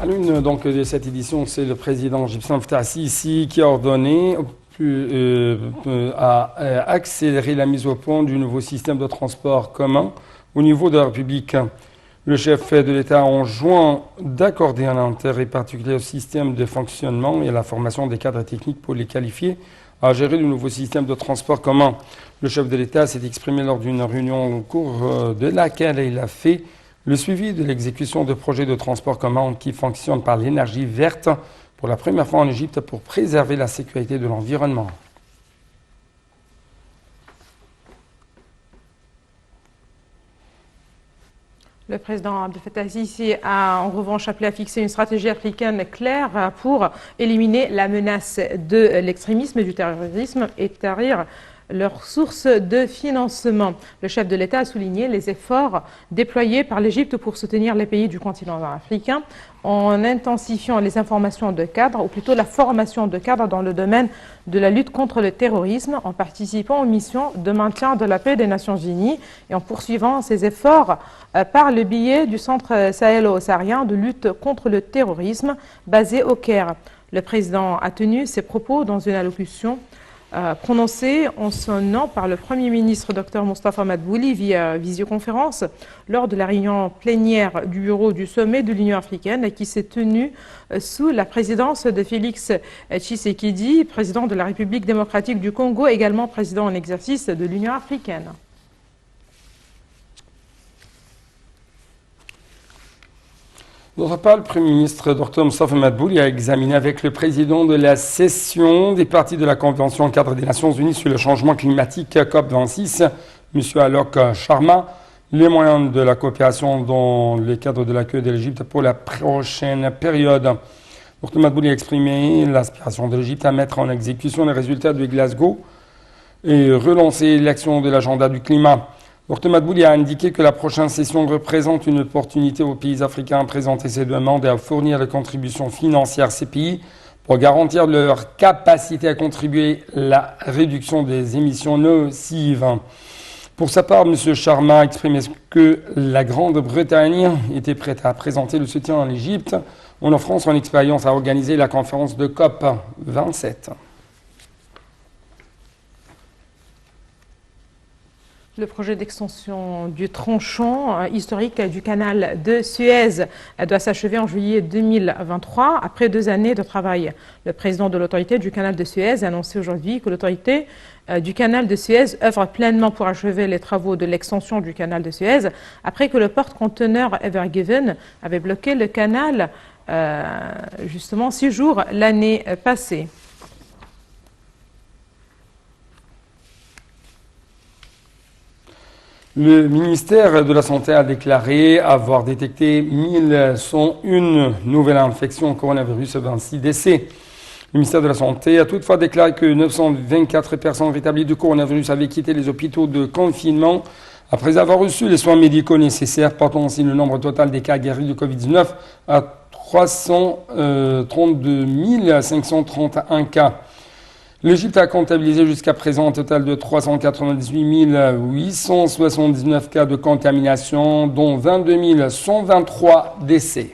À l'une de cette édition, c'est le président Gypsum Fattah Sisi qui a ordonné à accélérer la mise au point du nouveau système de transport commun au niveau de la République. Le chef de l'État a enjoint d'accorder un intérêt particulier au système de fonctionnement et à la formation des cadres techniques pour les qualifier à gérer le nouveau système de transport commun. Le chef de l'État s'est exprimé lors d'une réunion au cours de laquelle il a fait le suivi de l'exécution de projets de transport commun qui fonctionnent par l'énergie verte pour la première fois en Égypte pour préserver la sécurité de l'environnement. Le président Abdel Fattah Sisi a en revanche appelé à fixer une stratégie africaine claire pour éliminer la menace de l'extrémisme et du terrorisme et tarir leurs sources de financement. Le chef de l'État a souligné les efforts déployés par l'Égypte pour soutenir les pays du continent africain en intensifiant les informations de cadres, ou plutôt la formation de cadres dans le domaine de la lutte contre le terrorisme, en participant aux missions de maintien de la paix des Nations Unies et en poursuivant ces efforts par le biais du Centre sahélo-saharien de lutte contre le terrorisme basé au Caire. Le président a tenu ses propos dans une allocution prononcé en son nom par le Premier ministre Dr Mostafa Madbouli via visioconférence lors de la réunion plénière du bureau du sommet de l'Union africaine qui s'est tenue sous la présidence de Félix Tshisekedi, président de la République démocratique du Congo, également président en exercice de l'Union africaine. D'autre part, le Premier ministre Dr Mostafa Madbouli a examiné avec le président de la session des parties de la Convention cadre des Nations Unies sur le changement climatique COP26, M. Alok Sharma, les moyens de la coopération dans le cadre de l'accueil de l'Égypte pour la prochaine période. Dr Madbouli a exprimé l'aspiration de l'Égypte à mettre en exécution les résultats de Glasgow et relancer l'action de l'agenda du climat. Dr Madbouli a indiqué que la prochaine session représente une opportunité aux pays africains à présenter ses demandes et à fournir des contributions financières à ces pays pour garantir leur capacité à contribuer à la réduction des émissions nocives. Pour sa part, M. Sharma a exprimé que la Grande-Bretagne était prête à présenter le soutien à l'Égypte en offrant son expérience à organiser la conférence de COP27. Le projet d'extension du tronçon historique du canal de Suez doit s'achever en juillet 2023, après 2 années de travail. Le président de l'autorité du canal de Suez a annoncé aujourd'hui que l'autorité du canal de Suez œuvre pleinement pour achever les travaux de l'extension du canal de Suez, après que le porte-conteneur Ever Given avait bloqué le canal justement 6 jours l'année passée. Le ministère de la Santé a déclaré avoir détecté 1101 nouvelles infections au coronavirus et 26 décès. Le ministère de la Santé a toutefois déclaré que 924 personnes rétablies du coronavirus avaient quitté les hôpitaux de confinement après avoir reçu les soins médicaux nécessaires, portant ainsi le nombre total des cas guéris de Covid-19 à 332 531 cas. L'Égypte a comptabilisé jusqu'à présent un total de 398 879 cas de contamination, dont 22 123 décès.